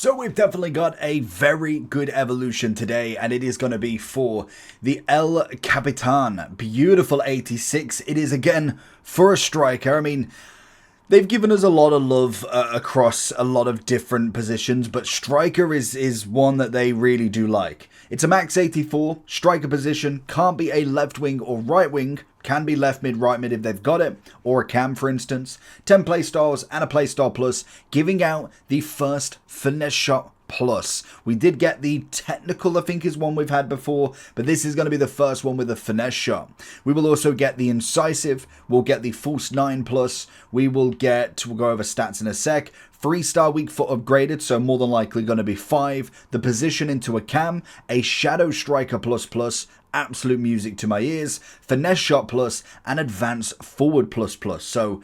So we've definitely got a very good evolution today, and it is going to be for the El Capitan. Beautiful 86. It is again for a striker. I mean, they've given us a lot of love across a lot of different positions, but striker is one that they really do like. It's a max 84, striker position, can't be a left wing or right wing, can be left mid, right mid if they've got it, or a cam for instance. 10 playstyles and a playstyle plus, giving out the first finesse shot plus. We did get the technical, I think is one we've had before, but this is going to be the first one with a finesse shot. We will also get the incisive, we'll get the false 9 plus, we'll go over stats in a sec. 3-star weak foot upgraded, so more than likely going to be 5. The position into a cam, a shadow striker plus plus, absolute music to my ears, finesse shot plus, and advance forward plus plus. So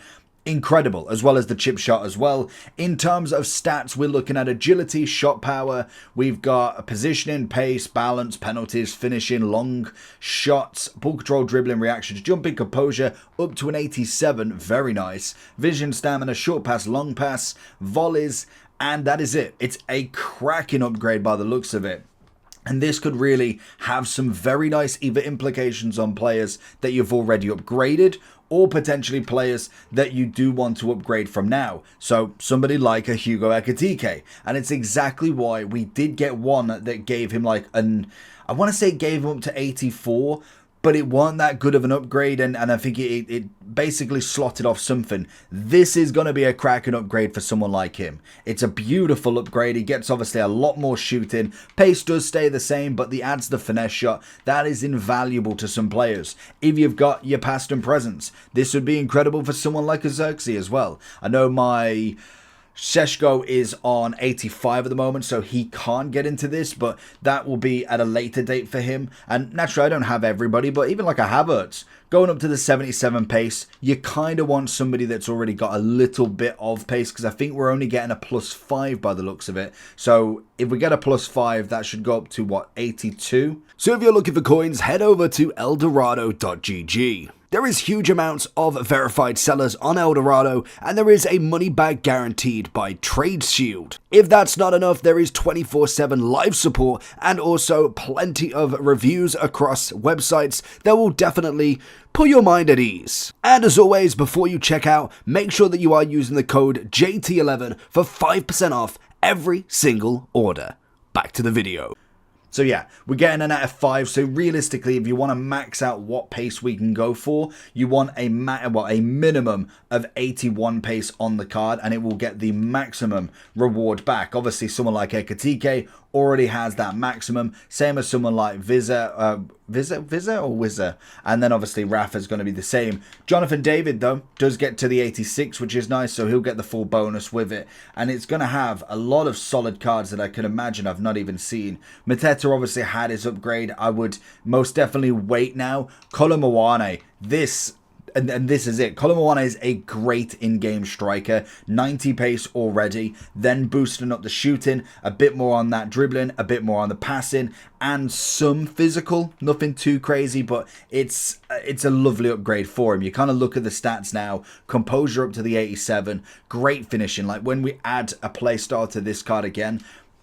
incredible, as well as the chip shot as well. In terms of stats, we're looking at agility, shot power. We've got positioning, pace, balance, penalties, finishing, long shots, ball control, dribbling, reactions, jumping, composure, up to an 87. Very nice. Vision, stamina, short pass, long pass, volleys, and that is it. It's a cracking upgrade by the looks of it. And this could really have some very nice either implications on players that you've already upgraded or potentially players that you do want to upgrade from now. So somebody like a Hugo Ekitike. And it's exactly why we did get one that gave him like I want to say it gave him up to 84, but it wasn't that good of an upgrade, and I think it basically slotted off something. This is going to be a cracking upgrade for someone like him. It's a beautiful upgrade. He gets obviously a lot more shooting. Pace does stay the same, but the adds the finesse shot. That is invaluable to some players. If you've got your past and presence, this would be incredible for someone like a Xerxes as well. I know my Sheshko is on 85 at the moment, so he can't get into this, but that will be at a later date for him. And naturally, I don't have everybody, but even like a Havertz, going up to the 77 pace, you kind of want somebody that's already got a little bit of pace, because I think we're only getting a +5 by the looks of it. So if we get a +5, that should go up to, what, 82? So if you're looking for coins, head over to eldorado.gg. There is huge amounts of verified sellers on Eldorado, and there is a money back guaranteed by Trade Shield. If that's not enough, there is 24/7 live support and also plenty of reviews across websites that will definitely put your mind at ease. And as always, before you check out, make sure that you are using the code JT11 for 5% off every single order. Back to the video. So yeah, we're getting an out of 5, so realistically, if you want to max out what pace we can go for, you want a minimum of 81 pace on the card, and it will get the maximum reward back. Obviously, someone like Ekitike already has that maximum, same as someone like Wizzer, and then obviously Rafa's going to be the same. Jonathan David, though, does get to the 86, which is nice, so he'll get the full bonus with it, and it's going to have a lot of solid cards that I can imagine I've not even seen. Mateta obviously had his upgrade. I would most definitely wait now. Kolomoane, this is it. Kolomoane is a great in-game striker. 90 pace already. Then boosting up the shooting. A bit more on that dribbling. A bit more on the passing. And some physical. Nothing too crazy, but it's a lovely upgrade for him. You kind of look at the stats now. Composure up to the 87. Great finishing. Like when we add a playstyle to this card again,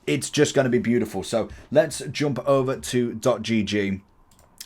it's just going to be beautiful. So let's jump over to .gg,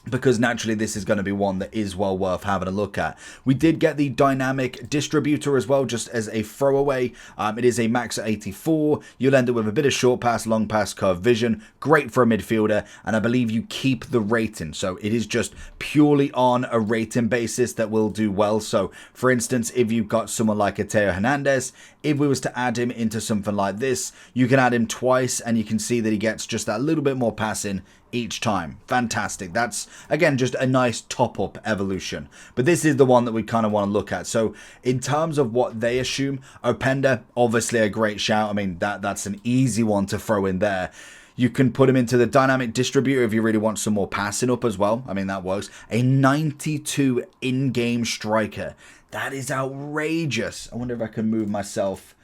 because naturally this is going to be one that is well worth having a look at. We did get the dynamic distributor as well, just as a throwaway. It is a max at 84. You'll end up with a bit of short pass, long pass, curve vision. Great for a midfielder, and I believe you keep the rating. So it is just purely on a rating basis that will do well. So for instance, if you've got someone like a Teo Hernandez, if we was to add him into something like this, you can add him twice, and you can see that he gets just that little bit more passing each time. Fantastic. That's, again, just a nice top-up evolution. But this is the one that we kind of want to look at. So in terms of what they assume, Openda, obviously a great shout. I mean, that's an easy one to throw in there. You can put him into the dynamic distributor if you really want some more passing up as well. I mean, that works. A 92 in-game striker. That is outrageous. I wonder if I can move myself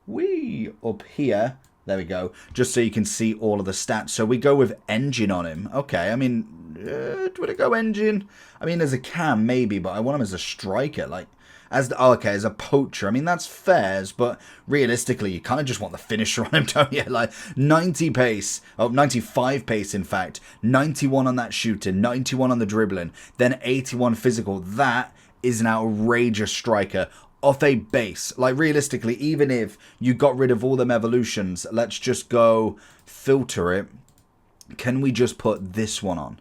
up here. There we go. Just so you can see all of the stats. So we go with engine on him. Okay, I mean, would it go engine? I mean, as a cam, maybe, but I want him as a striker. Like, as the, oh, okay, as a poacher. I mean, that's fairs, but realistically, you kind of just want the finisher on him, don't you? Like 90 pace, 95 pace, in fact, 91 on that shooting, 91 on the dribbling, then 81 physical. That is an outrageous striker off a base. Like realistically, even if you got rid of all them evolutions, let's just go filter it. Can we just put this one on?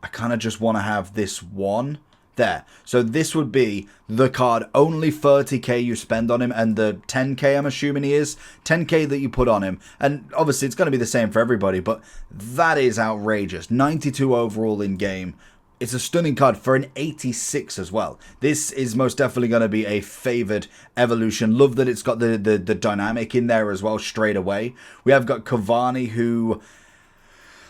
I kind of just want to have this one there. So this would be the card, only 30k you spend on him, and the 10k I'm assuming he is, 10k that you put on him. And obviously it's going to be the same for everybody, but that is outrageous. 92 overall in game. It's a stunning card for an 86 as well. This is most definitely going to be a favoured evolution. Love that it's got the dynamic in there as well straight away. We have got Cavani, who,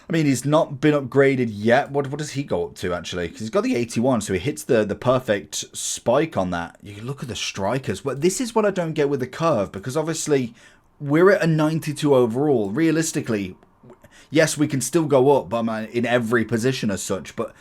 I mean, he's not been upgraded yet. What does he go up to, actually? Because he's got the 81, so he hits the perfect spike on that. You look at the strikers. But this is what I don't get with the curve, because obviously we're at a 92 overall. Realistically, yes, we can still go up in every position as such, but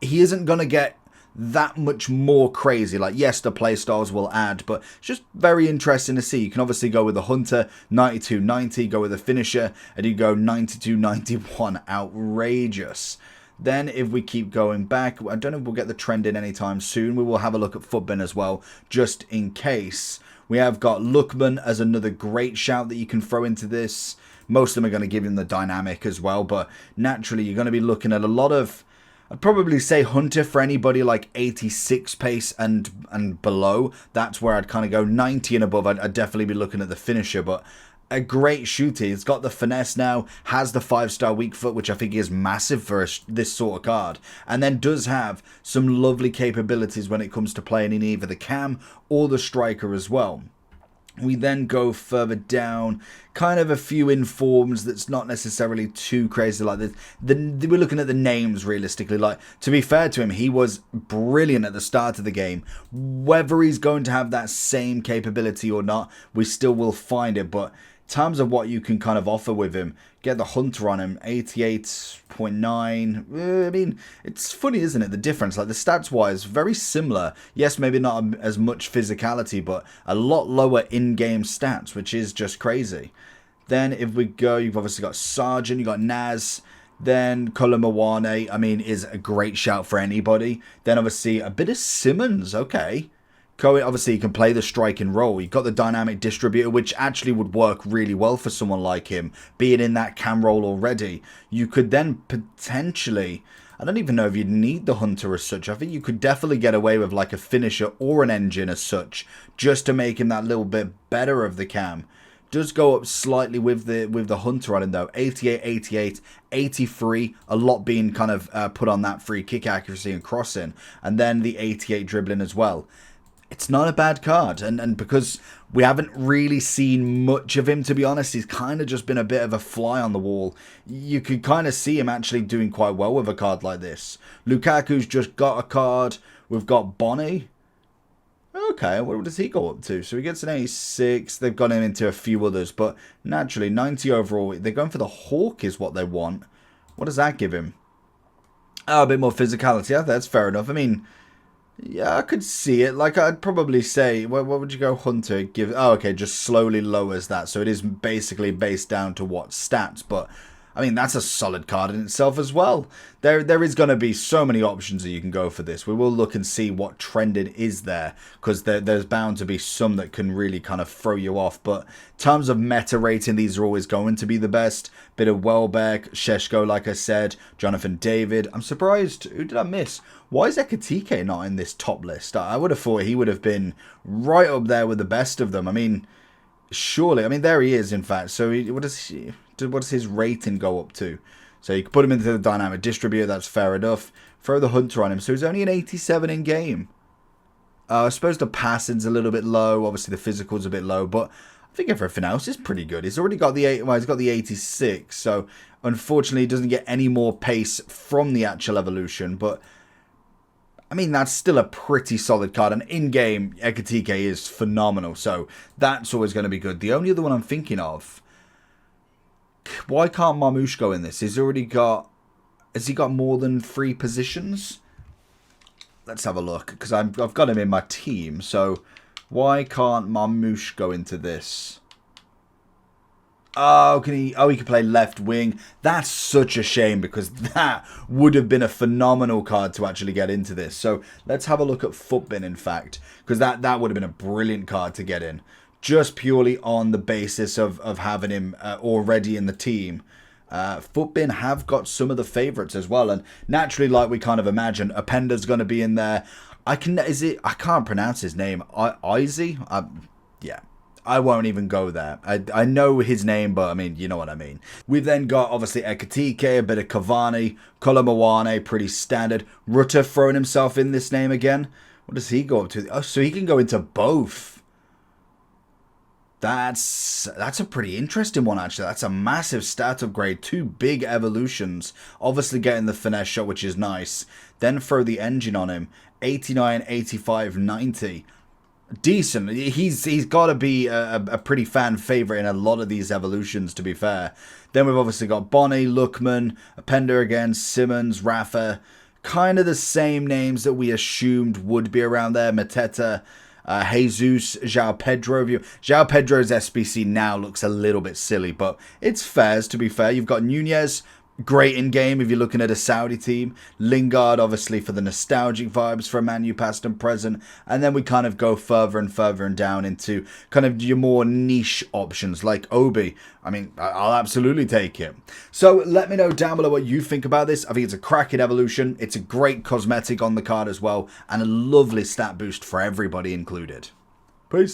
he isn't going to get that much more crazy. Like, yes, the playstyles will add, but it's just very interesting to see. You can obviously go with the Hunter, 92-90, go with the Finisher, and you go 92-91. Outrageous. Then if we keep going back, I don't know if we'll get the trend in anytime soon. We will have a look at Footbin as well, just in case. We have got Lookman as another great shout that you can throw into this. Most of them are going to give him the dynamic as well, but naturally you're going to be looking at a lot of, I'd probably say Hunter for anybody like 86 pace and below. That's where I'd kind of go. 90 and above, I'd definitely be looking at the Finisher, but a great shooter. It's got the finesse now, has the 5-star weak foot, which I think is massive for this sort of card, and then does have some lovely capabilities when it comes to playing in either the cam or the striker as well. We then go further down, kind of a few informs that's not necessarily too crazy like this. We're looking at the names realistically. Like, to be fair to him, he was brilliant at the start of the game. Whether he's going to have that same capability or not, we still will find it. But in terms of what you can kind of offer with him, get the Hunter on him, 88.9. I mean, it's funny, isn't it, the difference? Like, the stats-wise, very similar. Yes, maybe not as much physicality, but a lot lower in-game stats, which is just crazy. Then, if we go, you've obviously got Sargent, you've got Naz. Then, Kolomawane, I mean, is a great shout for anybody. Then, obviously, a bit of Simmons, okay. Obviously, you can play the striking role. You've got the dynamic distributor, which actually would work really well for someone like him, being in that cam role already. You could then potentially, I don't even know if you'd need the Hunter as such. I think you could definitely get away with like a Finisher or an Engine as such, just to make him that little bit better of the cam. Does go up slightly with the Hunter on him though. 88, 88, 83, a lot being kind of put on that free kick accuracy and crossing, and then the 88 dribbling as well. It's not a bad card, and because we haven't really seen much of him, to be honest, he's kind of just been a bit of a fly on the wall. You could kind of see him actually doing quite well with a card like this. Lukaku's just got a card. We've got Bonnie. Okay, what does he go up to? So he gets an 86. They've got him into a few others, but naturally, 90 overall. They're going for the Hawk is what they want. What does that give him? Oh, a bit more physicality. Yeah, that's fair enough. I mean, yeah, I could see it. Like, I'd probably say, what would you go Hunter? Give? Oh, okay, just slowly lowers that. So it is basically based down to what stats. But, I mean, that's a solid card in itself as well. There is going to be so many options that you can go for this. We will look and see what trending is there, because there's bound to be some that can really kind of throw you off. But in terms of meta rating, these are always going to be the best. Bit of Welbeck, Sheshko, like I said, Jonathan David. I'm surprised. Who did I miss? Why is Ekatike not in this top list? I would have thought he would have been right up there with the best of them. I mean, surely. I mean, there he is, in fact. So what does his rating go up to? So you can put him into the dynamic distributor. That's fair enough. Throw the Hunter on him. So he's only an 87 in game. I suppose the passing's a little bit low. Obviously, the physical's a bit low. But I think everything else is pretty good. He's already got the he's got the 86. So unfortunately, he doesn't get any more pace from the actual evolution. But I mean, that's still a pretty solid card. And in-game, Ekatike is phenomenal. So that's always going to be good. The only other one I'm thinking of, why can't Marmoush go in this? Has he got more than 3 positions? let's have a look, because I've got him in my team, so why can't Marmouche go into this? Oh, can he? Oh, he can play left wing. That's such a shame, because that would have been a phenomenal card to actually get into this. So let's have a look at Footbin, in fact, because that would have been a brilliant card to get in, just purely on the basis of having him already in the team. Footbin have got some of the favourites as well, and naturally, like we kind of imagined, Apenda's going to be in there. I can't pronounce his name. Izzy? Yeah. I won't even go there. I know his name, but I mean, you know what I mean. We've then got, obviously, Ekatike, a bit of Cavani, Kolomoane, pretty standard. Rutter throwing himself in this name again. What does he go up to? Oh, so he can go into both. That's a pretty interesting one, actually. That's a massive stat upgrade. 2 big evolutions. Obviously getting the finesse shot, which is nice. Then throw the engine on him. 89, 85, 90. Decent. He's got to be a pretty fan favorite in a lot of these evolutions, to be fair. Then we've obviously got Bonnie, Lookman, Apenda again, Simmons, Rafa. Kind of the same names that we assumed would be around there. Mateta, Jesus, João Pedro. João Pedro's SBC now looks a little bit silly, but it's fairs, to be fair. You've got Nunez. Great in game if you're looking at a Saudi team. Lingard, obviously, for the nostalgic vibes for a Man U past and present. And then we kind of go further and further and down into kind of your more niche options like Obi. I mean, I'll absolutely take it. So let me know down below what you think about this. I think it's a cracking evolution. It's a great cosmetic on the card as well. And a lovely stat boost for everybody included.